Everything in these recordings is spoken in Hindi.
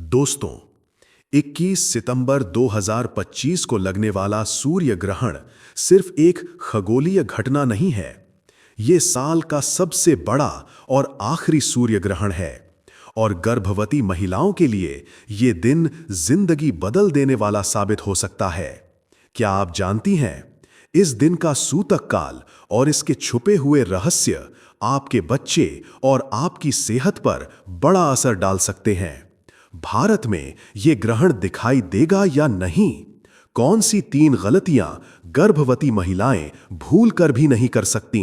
दोस्तों, 21 सितंबर 2025 को लगने वाला सूर्य ग्रहण सिर्फ एक खगोलीय घटना नहीं है। ये साल का सबसे बड़ा और आखिरी सूर्य ग्रहण है और गर्भवती महिलाओं के लिए ये दिन जिंदगी बदल देने वाला साबित हो सकता है। क्या आप जानती हैं, इस दिन का सूतक काल और इसके छुपे हुए रहस्य आपके बच्चे और आपकी सेहत पर बड़ा असर डाल सकते हैं। भारत में ये ग्रहण दिखाई देगा या नहीं? कौन सी 3 गलतियां गर्भवती महिलाएं भूल कर भी नहीं कर सकती?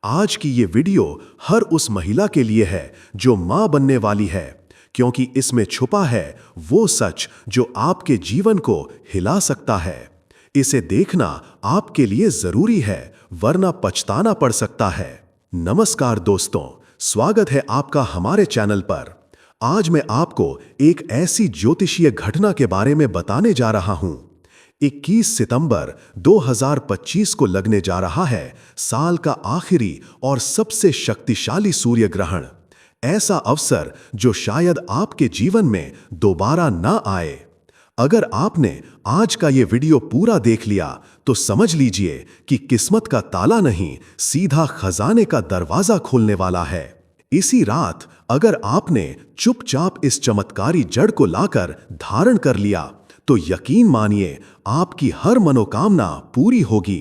आज की ये वीडियो हर उस महिला के लिए है जो मां बनने वाली है, क्योंकि इसमें छुपा है वो सच जो आपके जीवन को हिला सकता है। इसे देखना आपके लिए जरूरी है, वरना पछताना पड़ सकता है। नमस्कार दोस्तों, स्वागत है आपका हमारे चैनल पर। आज मैं आपको एक ऐसी ज्योतिषीय घटना के बारे में बताने जा रहा हूं। 21 सितंबर 2025 को लगने जा रहा है साल का आखिरी और सबसे शक्तिशाली सूर्य ग्रहण। ऐसा अवसर जो शायद आपके जीवन में दोबारा ना आए। अगर आपने आज का ये वीडियो पूरा देख लिया तो समझ लीजिए कि किस्मत का ताला नहीं, सीधा खजाने का दरवाजा खोलने वाला है। इसी रात अगर आपने चुपचाप इस चमत्कारी जड़ को लाकर धारण कर लिया तो यकीन मानिए आपकी हर मनोकामना पूरी होगी।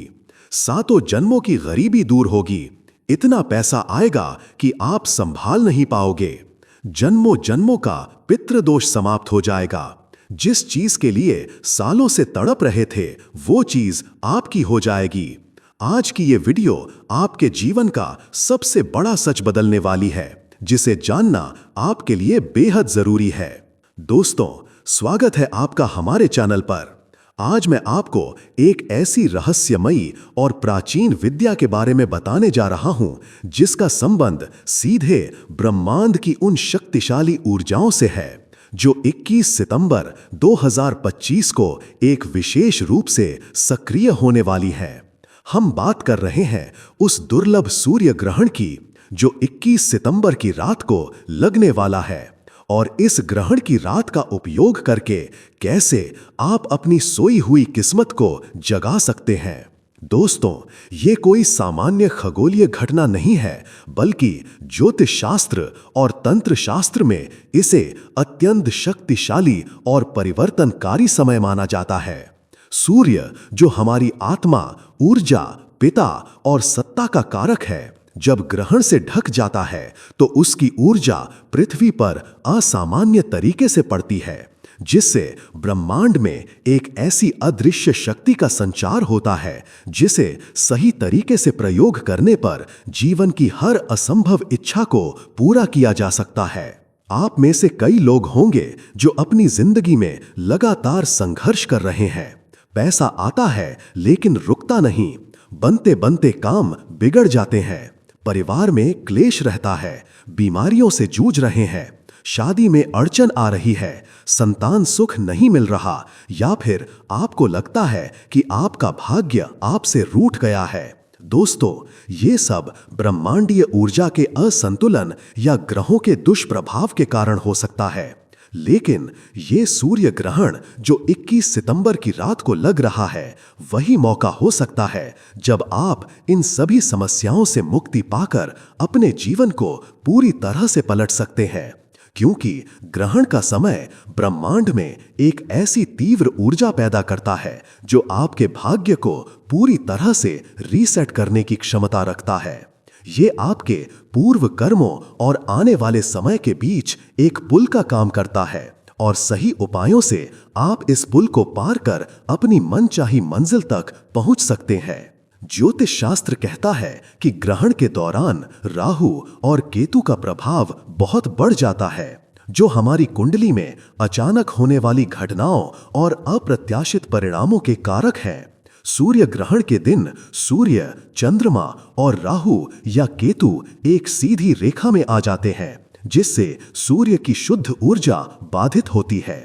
7 जन्मों की गरीबी दूर होगी। इतना पैसा आएगा कि आप संभाल नहीं पाओगे। जन्मों जन्मों का पितृदोष समाप्त हो जाएगा। जिस चीज के लिए सालों से तड़प रहे थे वो चीज आपकी हो जाएगी। आज की ये वीडियो आपके जीवन का सबसे बड़ा सच बदलने वाली है, जिसे जानना आपके लिए बेहद जरूरी है। दोस्तों, स्वागत है आपका हमारे चैनल पर। आज मैं आपको एक ऐसी रहस्यमयी और प्राचीन विद्या के बारे में बताने जा रहा हूं जिसका संबंध सीधे ब्रह्मांड की उन शक्तिशाली ऊर्जाओं से है जो 21 सितंबर 2025 को एक विशेष रूप से सक्रिय होने वाली है। हम बात कर रहे हैं उस दुर्लभ सूर्य ग्रहण की जो 21 सितंबर की रात को लगने वाला है, और इस ग्रहण की रात का उपयोग करके कैसे आप अपनी सोई हुई किस्मत को जगा सकते हैं। दोस्तों, ये कोई सामान्य खगोलीय घटना नहीं है, बल्कि ज्योतिष शास्त्र और तंत्र शास्त्र में इसे अत्यंत शक्तिशाली और परिवर्तनकारी समय माना जाता है। सूर्य, जो हमारी आत्मा, ऊर्जा, पिता और सत्ता का कारक है, जब ग्रहण से ढक जाता है तो उसकी ऊर्जा पृथ्वी पर असामान्य तरीके से पड़ती है, जिससे ब्रह्मांड में एक ऐसी अदृश्य शक्ति का संचार होता है जिसे सही तरीके से प्रयोग करने पर जीवन की हर असंभव इच्छा को पूरा किया जा सकता है। आप में से कई लोग होंगे जो अपनी जिंदगी में लगातार संघर्ष कर रहे हैं। पैसा आता है लेकिन रुकता नहीं, बनते बनते काम बिगड़ जाते हैं, परिवार में क्लेश रहता है, बीमारियों से जूझ रहे हैं, शादी में अड़चन आ रही है, संतान सुख नहीं मिल रहा, या फिर आपको लगता है कि आपका भाग्य आपसे रूठ गया है। दोस्तों, ये सब ब्रह्मांडीय ऊर्जा के असंतुलन या ग्रहों के दुष्प्रभाव के कारण हो सकता है। लेकिन ये सूर्य ग्रहण जो 21 सितंबर की रात को लग रहा है, वही मौका हो सकता है जब आप इन सभी समस्याओं से मुक्ति पाकर अपने जीवन को पूरी तरह से पलट सकते हैं। क्योंकि ग्रहण का समय ब्रह्मांड में एक ऐसी तीव्र ऊर्जा पैदा करता है जो आपके भाग्य को पूरी तरह से रीसेट करने की क्षमता रखता है। ये आपके पूर्व कर्मों और आने वाले समय के बीच एक पुल का काम करता है, और सही उपायों से आप इस पुल को पार कर अपनी मनचाही मंजिल तक पहुंच सकते हैं। ज्योतिष शास्त्र कहता है कि ग्रहण के दौरान राहु और केतु का प्रभाव बहुत बढ़ जाता है, जो हमारी कुंडली में अचानक होने वाली घटनाओं और अप्रत्याशित परिणामों के कारक हैं। सूर्य ग्रहण के दिन सूर्य, चंद्रमा और राहु या केतु एक सीधी रेखा में आ जाते हैं, जिससे सूर्य की शुद्ध ऊर्जा बाधित होती है।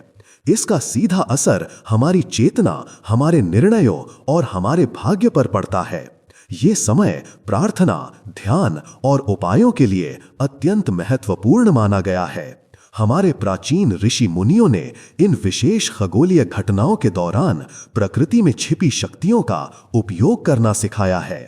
इसका सीधा असर हमारी चेतना, हमारे निर्णयों और हमारे भाग्य पर पड़ता है। ये समय प्रार्थना, ध्यान और उपायों के लिए अत्यंत महत्वपूर्ण माना गया है। हमारे प्राचीन ऋषि मुनियों ने इन विशेष खगोलीय घटनाओं के दौरान प्रकृति में छिपी शक्तियों का उपयोग करना सिखाया है।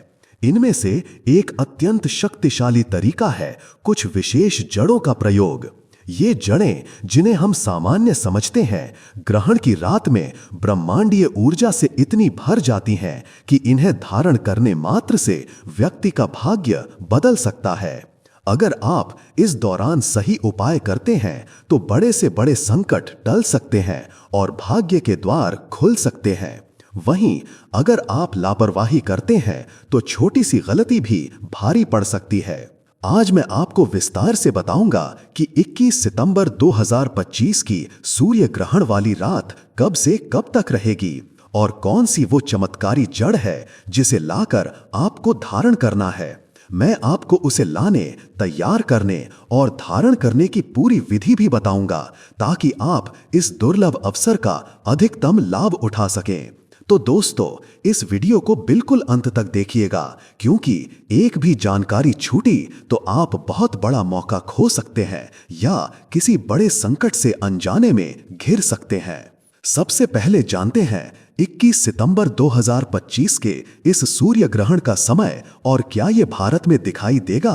इनमें से एक अत्यंत शक्तिशाली तरीका है कुछ विशेष जड़ों का प्रयोग। ये जड़ें, जिन्हें हम सामान्य समझते हैं, ग्रहण की रात में ब्रह्मांडीय ऊर्जा से इतनी भर जाती हैं कि इन्हें धारण करने मात्र से व्यक्ति का भाग्य बदल सकता है। अगर आप इस दौरान सही उपाय करते हैं तो बड़े से बड़े संकट टल सकते हैं और भाग्य के द्वार खुल सकते हैं। वहीं अगर आप लापरवाही करते हैं तो छोटी सी गलती भी भारी पड़ सकती है। आज मैं आपको विस्तार से बताऊंगा कि 21 सितंबर 2025 की सूर्य ग्रहण वाली रात कब से कब तक रहेगी और कौन सी वो चमत्कारी जड़ है जिसे लाकर आपको धारण करना है। मैं आपको उसे लाने, तैयार करने और धारण करने की पूरी विधि भी बताऊंगा ताकि आप इस दुर्लभ अवसर का अधिकतम लाभ उठा सकें। तो दोस्तों, इस वीडियो को बिल्कुल अंत तक देखिएगा, क्योंकि एक भी जानकारी छूटी तो आप बहुत बड़ा मौका खो सकते हैं या किसी बड़े संकट से अनजाने में घिर सकते हैं। सबसे पहले जानते हैं 21 सितंबर 2025 के इस सूर्य ग्रहण का समय और क्या ये भारत में दिखाई देगा।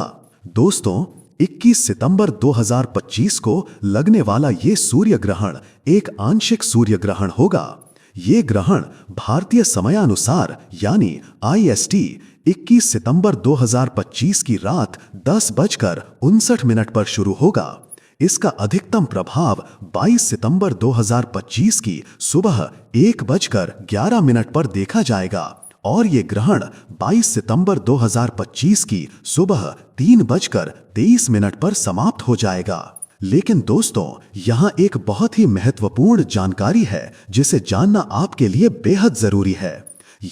दोस्तों, 21 सितंबर 2025 को लगने वाला ये सूर्य ग्रहण एक आंशिक सूर्य ग्रहण होगा। ये ग्रहण भारतीय समयानुसार यानी IST 21 सितंबर 2025 की रात 10:59 पर शुरू होगा। इसका अधिकतम प्रभाव 22 सितंबर 2025 की सुबह 1:11 पर देखा जाएगा और ये ग्रहण 22 सितंबर 2025 की सुबह 3:23 पर समाप्त हो जाएगा। लेकिन दोस्तों, यहाँ एक बहुत ही महत्वपूर्ण जानकारी है जिसे जानना आपके लिए बेहद जरूरी है।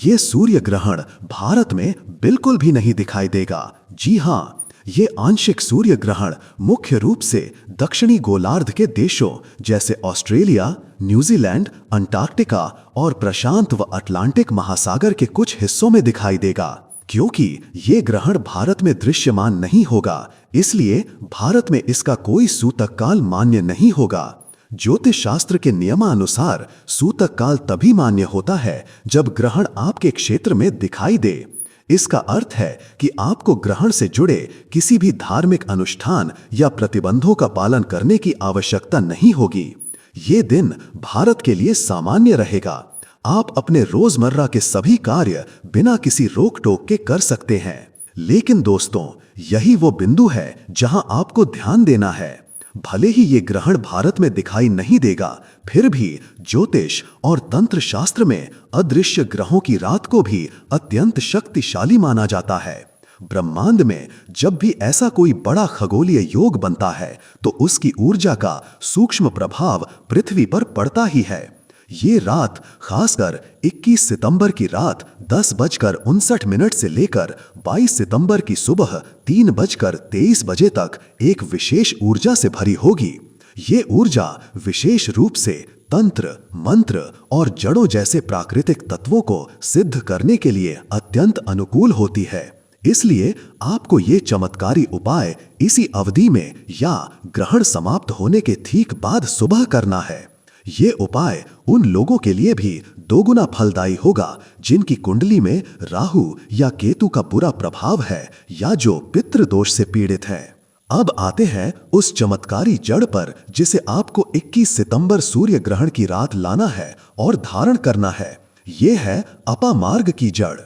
ये सूर्य ग्रहण भारत में बिल्कुल भी नहीं दिखाई देगा। जी हाँ, ये आंशिक सूर्य ग्रहण मुख्य रूप से दक्षिणी गोलार्ध के देशों जैसे ऑस्ट्रेलिया, न्यूजीलैंड, अंटार्कटिका और प्रशांत व अटलांटिक महासागर के कुछ हिस्सों में दिखाई देगा। क्योंकि ये ग्रहण भारत में दृश्यमान नहीं होगा, इसलिए भारत में इसका कोई सूतक काल मान्य नहीं होगा। ज्योतिष शास्त्र के नियमानुसार सूतक काल तभी मान्य होता है जब ग्रहण आपके क्षेत्र में दिखाई दे। इसका अर्थ है कि आपको ग्रहण से जुड़े किसी भी धार्मिक अनुष्ठान या प्रतिबंधों का पालन करने की आवश्यकता नहीं होगी। ये दिन भारत के लिए सामान्य रहेगा। आप अपने रोजमर्रा के सभी कार्य बिना किसी रोक टोक के कर सकते हैं। लेकिन दोस्तों, यही वो बिंदु है जहां आपको ध्यान देना है। भले ही ये ग्रहण भारत में दिखाई नहीं देगा, फिर भी ज्योतिष और तंत्र शास्त्र में अदृश्य ग्रहों की रात को भी अत्यंत शक्तिशाली माना जाता है। ब्रह्मांड में जब भी ऐसा कोई बड़ा खगोलीय योग बनता है तो उसकी ऊर्जा का सूक्ष्म प्रभाव पृथ्वी पर पड़ता ही है। ये रात खासकर 21 सितंबर की रात 10:59 से लेकर 22 सितंबर की सुबह 3:23 तक एक विशेष ऊर्जा से भरी होगी। ये ऊर्जा विशेष रूप से तंत्र, मंत्र और जड़ों जैसे प्राकृतिक तत्वों को सिद्ध करने के लिए अत्यंत अनुकूल होती है। इसलिए आपको ये चमत्कारी उपाय इसी अवधि में या ग्रहण समाप्त होने के ठीक बाद सुबह करना है। ये उपाय उन लोगों के लिए भी दोगुना फलदायी होगा जिनकी कुंडली में राहु या केतु का बुरा प्रभाव है या जो पितृदोष से पीड़ित हैं। अब आते हैं उस चमत्कारी जड़ पर जिसे आपको 21 सितंबर सूर्य ग्रहण की रात लाना है और धारण करना है। ये है अपामार्ग की जड़।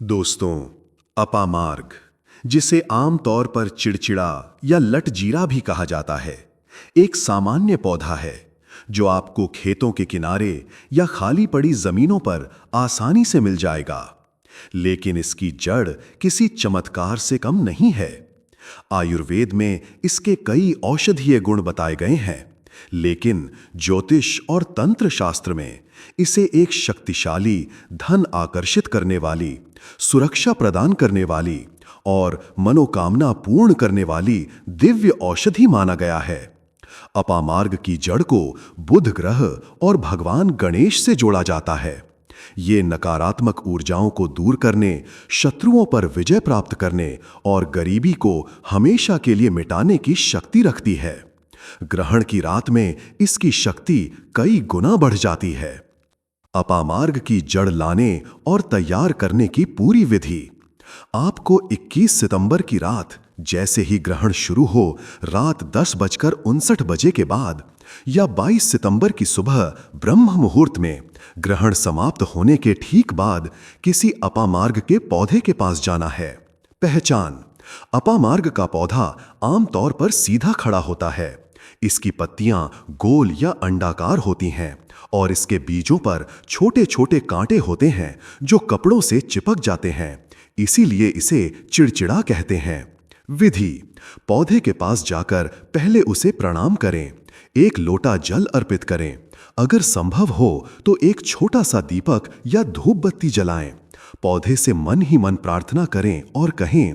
दोस्तों, अपामार्ग, जिसे आमतौर पर चिड़चिड़ा या लटजीरा भी कहा जाता है, एक सामान्य पौधा है जो आपको खेतों के किनारे या खाली पड़ी जमीनों पर आसानी से मिल जाएगा। लेकिन इसकी जड़ किसी चमत्कार से कम नहीं है। आयुर्वेद में इसके कई औषधीय गुण बताए गए हैं, लेकिन ज्योतिष और तंत्र शास्त्र में इसे एक शक्तिशाली, धन आकर्षित करने वाली, सुरक्षा प्रदान करने वाली और मनोकामना पूर्ण करने वाली दिव्य औषधि माना गया है। अपामार्ग की जड़ को बुध ग्रह और भगवान गणेश से जोड़ा जाता है। ये नकारात्मक ऊर्जाओं को दूर करने, शत्रुओं पर विजय प्राप्त करने और गरीबी को हमेशा के लिए मिटाने की शक्ति रखती है। ग्रहण की रात में इसकी शक्ति कई गुना बढ़ जाती है। अपामार्ग की जड़ लाने और तैयार करने की पूरी विधि। आपको 21 सितंबर की रात जैसे ही ग्रहण शुरू हो, रात 10:59 के बाद या 22 सितंबर की सुबह ब्रह्म मुहूर्त में ग्रहण समाप्त होने के ठीक बाद किसी अपामार्ग के पौधे के पास जाना है। पहचान: अपामार्ग का पौधा आमतौर पर सीधा खड़ा होता है। इसकी पत्तियां गोल या अंडाकार होती हैं और इसके बीजों पर छोटे छोटे कांटे होते हैं जो कपड़ों से चिपक जाते हैं, इसीलिए इसे चिड़चिड़ा कहते हैं। विधि: पौधे के पास जाकर पहले उसे प्रणाम करें। एक लोटा जल अर्पित करें। अगर संभव हो तो एक छोटा सा दीपक या धूप बत्ती जलाएं। पौधे से मन ही मन प्रार्थना करें और कहें,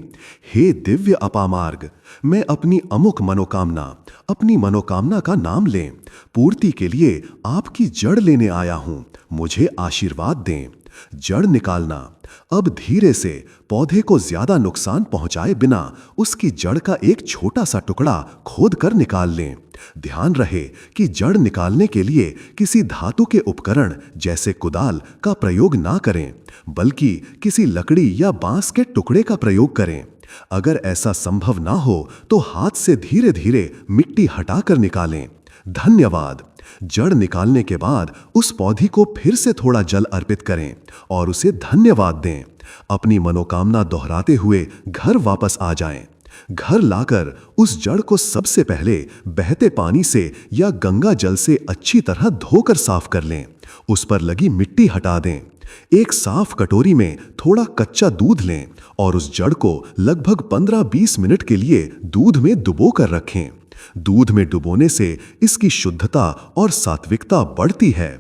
हे दिव्य अपामार्ग, मैं अपनी अमुक मनोकामना, अपनी मनोकामना का नाम लें, पूर्ति के लिए आपकी जड़ लेने आया हूं, मुझे आशीर्वाद दें। जड़ निकालना: अब धीरे से पौधे को ज्यादा नुकसान पहुंचाए बिना उसकी जड़ का एक छोटा सा टुकड़ा खोद कर निकाल लें। ध्यान रहे कि जड़ निकालने के लिए किसी धातु के उपकरण जैसे कुदाल का प्रयोग ना करें, बल्कि किसी लकड़ी या बांस के टुकड़े का प्रयोग करें। अगर ऐसा संभव ना हो तो हाथ से धीरे धीरे मिट्टी हटाकर निकालें। धन्यवाद। जड़ निकालने के बाद उस पौधे को फिर से थोड़ा जल अर्पित करें और उसे धन्यवाद दें। अपनी मनोकामना दोहराते हुए घर वापस आ जाएं। घर लाकर उस जड़ को सबसे पहले बहते पानी से या गंगा जल से अच्छी तरह धोकर साफ कर लें। उस पर लगी मिट्टी हटा दें। एक साफ कटोरी में थोड़ा कच्चा दूध लें और उस जड़ को लगभग 15-20 मिनट के लिए दूध में डुबो कर रखें। दूध में डुबोने से इसकी शुद्धता और सात्विकता बढ़ती है।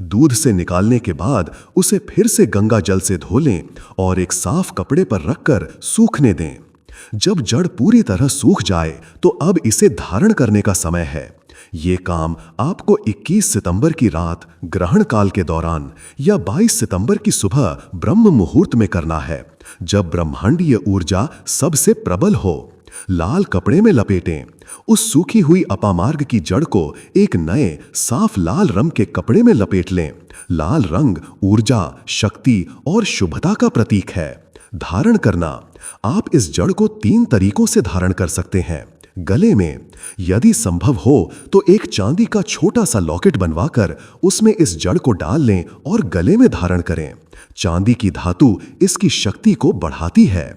दूध से निकालने के बाद उसे फिर से गंगा जल से धो लें और एक साफ कपड़े पर रखकर सूखने दें। जब जड़ पूरी तरह सूख जाए तो अब इसे धारण करने का समय है। ये काम आपको 21 सितंबर की रात ग्रहण काल के दौरान या 22 सितंबर की सुबह ब्रह्म मुहूर्त में करना है, जब ब्रह्मांडीय ऊर्जा सबसे प्रबल हो। लाल कपड़े में लपेटें। उस सूखी हुई अपामार्ग की जड़ को एक नए साफ लाल रंग के कपड़े में लपेट लें। लाल रंग ऊर्जा, शक्ति और शुभता का प्रतीक है। धारण करना: आप इस जड़ को 3 तरीकों से धारण कर सकते हैं। गले में, यदि संभव हो तो एक चांदी का छोटा सा लॉकेट बनवाकर उसमें इस जड़ को डाल लें और गले में धारण करें। चांदी की धातु इसकी शक्ति को बढ़ाती है।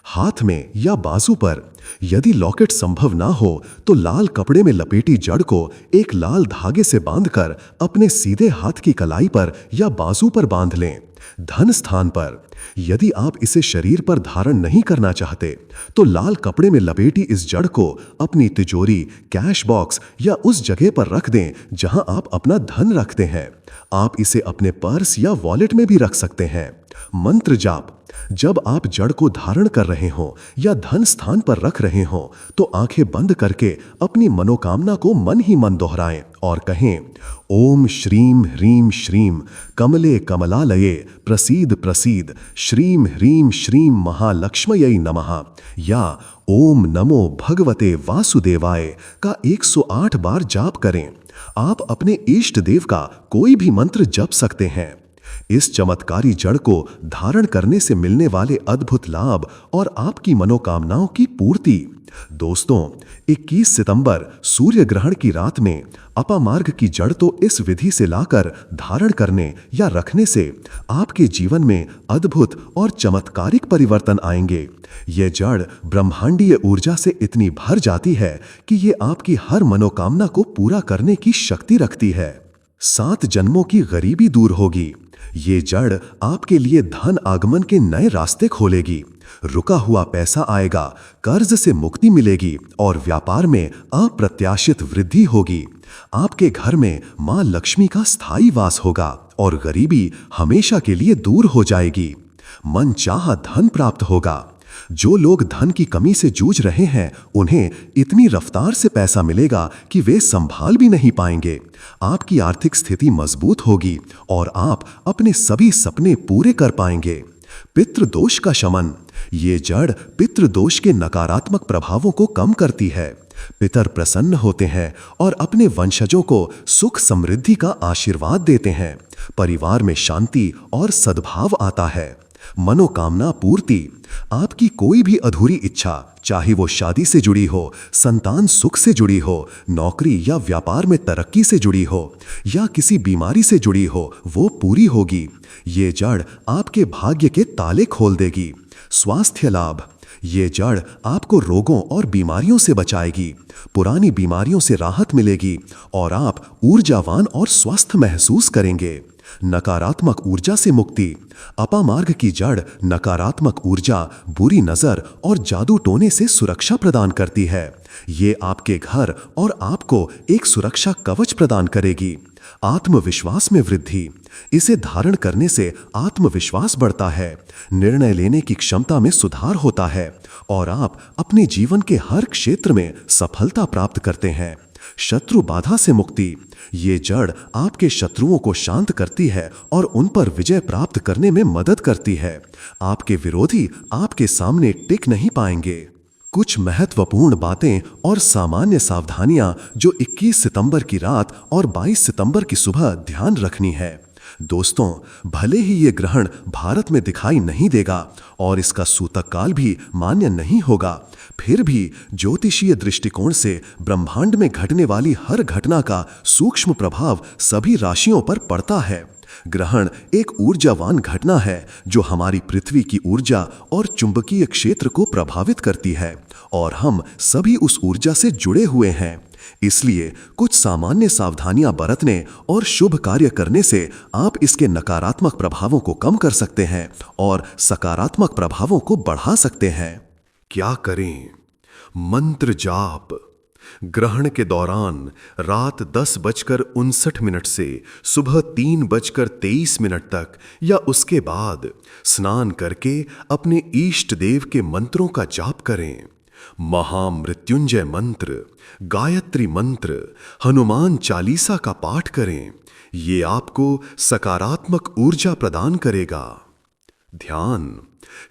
हाथ में या बाजू पर, यदि लॉकेट संभव ना हो तो लाल कपड़े में लपेटी जड़ को एक लाल धागे से बांधकर अपने सीधे हाथ की कलाई पर या बाजू पर बांध लें। धन स्थान पर, यदि आप इसे शरीर पर धारण नहीं करना चाहते तो लाल कपड़े में लपेटी इस जड़ को अपनी तिजोरी, कैश बॉक्स या उस जगह पर रख दें जहां आप अपना धन रखते हैं। आप इसे अपने पर्स या वॉलेट में भी रख सकते हैं। मंत्र जाप: जब आप जड़ को धारण कर रहे हों या धन स्थान पर रख रहे हों तो आंखें बंद करके अपनी मनोकामना को मन ही मन दोहराएं और कहें, ओम श्रीम ह्रीम श्रीम कमले कमलालये प्रसीद प्रसीद श्रीम ह्रीम श्रीम महालक्ष्मयै नमः, या ओम नमो भगवते वासुदेवाय का 108 बार जाप करें। आप अपने इष्ट देव का कोई भी मंत्र जप सकते हैं। इस चमत्कारी जड़ को धारण करने से मिलने वाले अद्भुत लाभ और आपकी मनोकामनाओं की पूर्ति। दोस्तों, 21 सितंबर सूर्य ग्रहण की रात में अपामार्ग की जड़ तो इस विधि से लाकर धारण करने या रखने से आपके जीवन में अद्भुत और चमत्कारिक परिवर्तन आएंगे। ये जड़ ब्रह्मांडीय ऊर्जा से इतनी भर जाती है कि ये आपकी हर मनोकामना को पूरा करने की शक्ति रखती है। 7 जन्मों की गरीबी दूर होगी। ये जड़ आपके लिए धन आगमन के नए रास्ते खोलेगी। रुका हुआ पैसा आएगा, कर्ज से मुक्ति मिलेगी और व्यापार में अप्रत्याशित वृद्धि होगी। आपके घर में मां लक्ष्मी का स्थायी वास होगा और गरीबी हमेशा के लिए दूर हो जाएगी। मनचाहा धन प्राप्त होगा। जो लोग धन की कमी से जूझ रहे हैं उन्हें इतनी रफ्तार से पैसा मिलेगा कि वे संभाल भी नहीं पाएंगे। आपकी आर्थिक स्थिति मजबूत होगी और आप अपने सभी सपने पूरे कर पाएंगे। पितृदोष का शमन: ये जड़ पितृदोष के नकारात्मक प्रभावों को कम करती है। पितर प्रसन्न होते हैं और अपने वंशजों को सुख समृद्धि का आशीर्वाद देते हैं। परिवार में शांति और सद्भाव आता है। मनोकामना पूर्ति। आपकी कोई भी अधूरी इच्छा, चाहे वो शादी से जुड़ी हो, संतान सुख से जुड़ी हो, नौकरी या व्यापार में तरक्की से जुड़ी हो, या किसी बीमारी से जुड़ी हो, वो पूरी होगी। ये जड़ आपके भाग्य के ताले खोल देगी। स्वास्थ्य लाभ। ये जड़ आपको रोगों और बीमारियों से बचाएगी। पुरानी बीमारियों से राहत मिलेगी और आप ऊर्जावान और स्वस्थ महसूस करेंगे। नकारात्मक ऊर्जा से मुक्ति। अपामार्ग की जड़ नकारात्मक ऊर्जा, बुरी नजर और जादू टोने से सुरक्षा प्रदान करती है। ये आपके घर और आपको एक सुरक्षा कवच प्रदान करेगी। आत्मविश्वास में वृद्धि। इसे धारण करने से आत्मविश्वास बढ़ता है, निर्णय लेने की क्षमता में सुधार होता है और आप अपने जीवन के हर क्षेत्र में सफलता प्राप्त करते हैं। शत्रु बाधा से मुक्ति। ये जड़ आपके शत्रुओं को शांत करती है और उन पर विजय प्राप्त करने में मदद करती है। आपके विरोधी आपके सामने टिक नहीं पाएंगे। कुछ महत्वपूर्ण बातें और सामान्य सावधानियां जो 21 सितंबर की रात और 22 सितंबर की सुबह ध्यान रखनी है। दोस्तों, भले ही ये ग्रहण भारत में दिखाई नहीं देगा और इसका सूतक काल भी मान्य नहीं होगा, फिर भी ज्योतिषीय दृष्टिकोण से ब्रह्मांड में घटने वाली हर घटना का सूक्ष्म प्रभाव सभी राशियों पर पड़ता है। ग्रहण एक ऊर्जावान घटना है जो हमारी पृथ्वी की ऊर्जा और चुंबकीय क्षेत्र को प्रभावित करती है और हम सभी उस ऊर्जा से जुड़े हुए हैं। इसलिए कुछ सामान्य सावधानियां बरतने और शुभ कार्य करने से आप इसके नकारात्मक प्रभावों को कम कर सकते हैं और सकारात्मक प्रभावों को बढ़ा सकते हैं। क्या करें? मंत्र जाप। ग्रहण के दौरान रात 10:59 से सुबह 3:23 तक या उसके बाद स्नान करके अपने इष्ट देव के मंत्रों का जाप करें। महामृत्युंजय मंत्र, गायत्री मंत्र, हनुमान चालीसा का पाठ करें। ये आपको सकारात्मक ऊर्जा प्रदान करेगा। ध्यान।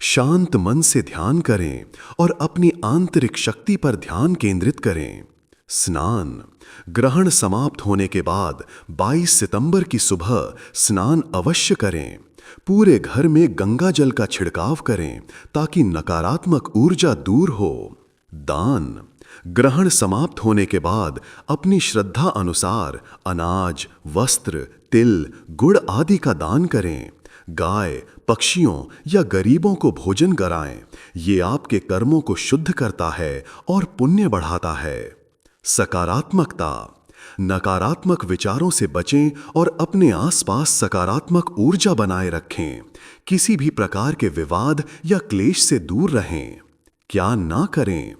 शांत मन से ध्यान करें और अपनी आंतरिक शक्ति पर ध्यान केंद्रित करें। स्नान। ग्रहण समाप्त होने के बाद 22 सितंबर की सुबह स्नान अवश्य करें। पूरे घर में गंगा जल का छिड़काव करें ताकि नकारात्मक ऊर्जा दूर हो। दान। ग्रहण समाप्त होने के बाद अपनी श्रद्धा अनुसार अनाज, वस्त्र, तिल, गुड़ आदि का दान करें। गाय, पक्षियों या गरीबों को भोजन कराएं। ये आपके कर्मों को शुद्ध करता है और पुण्य बढ़ाता है। सकारात्मकता। नकारात्मक विचारों से बचें और अपने आसपास सकारात्मक ऊर्जा बनाए रखें। किसी भी प्रकार के विवाद या क्लेश से दूर रहें। क्या ना करें?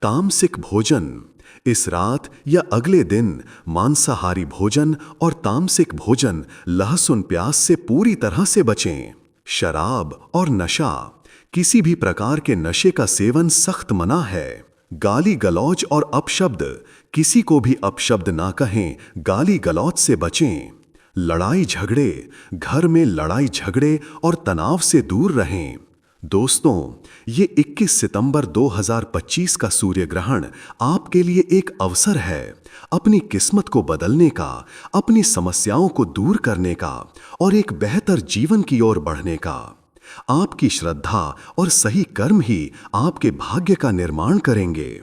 तामसिक भोजन। इस रात या अगले दिन मांसाहारी भोजन और तामसिक भोजन, लहसुन प्याज से पूरी तरह से बचें। शराब और नशा। किसी भी प्रकार के नशे का सेवन सख्त मना है। गाली गलौज और अपशब्द। किसी को भी अपशब्द ना कहें, गाली गलौज से बचें। लड़ाई झगड़े। घर में लड़ाई झगड़े और तनाव से दूर रहें। दोस्तों, ये 21 सितंबर 2025 का सूर्य ग्रहण आपके लिए एक अवसर है अपनी किस्मत को बदलने का, अपनी समस्याओं को दूर करने का और एक बेहतर जीवन की ओर बढ़ने का। आपकी श्रद्धा और सही कर्म ही आपके भाग्य का निर्माण करेंगे।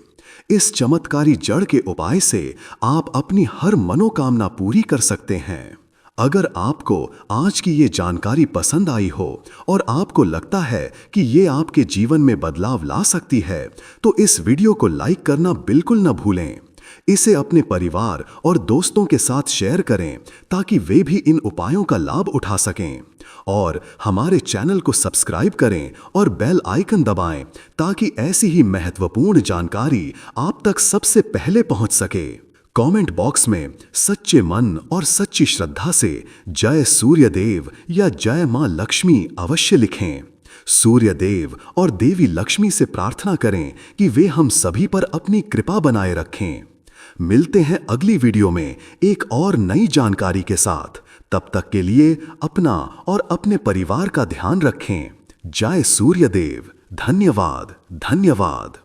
इस चमत्कारी जड़ के उपाय से आप अपनी हर मनोकामना पूरी कर सकते हैं। अगर आपको आज की ये जानकारी पसंद आई हो और आपको लगता है कि ये आपके जीवन में बदलाव ला सकती है, तो इस वीडियो को लाइक करना बिल्कुल न भूलें। इसे अपने परिवार और दोस्तों के साथ शेयर करें ताकि वे भी इन उपायों का लाभ उठा सकें। और हमारे चैनल को सब्सक्राइब करें और बेल आइकन दबाएं ताकि ऐसी ही महत्वपूर्ण जानकारी आप तक सबसे पहले पहुंच सके। कमेंट बॉक्स में सच्चे मन और सच्ची श्रद्धा से जय सूर्यदेव या जय मां लक्ष्मी अवश्य लिखें। सूर्यदेव और देवी लक्ष्मी से प्रार्थना करें कि वे हम सभी पर अपनी कृपा बनाए रखें। मिलते हैं अगली वीडियो में एक और नई जानकारी के साथ। तब तक के लिए अपना और अपने परिवार का ध्यान रखें। जय सूर्यदेव। धन्यवाद। धन्यवाद।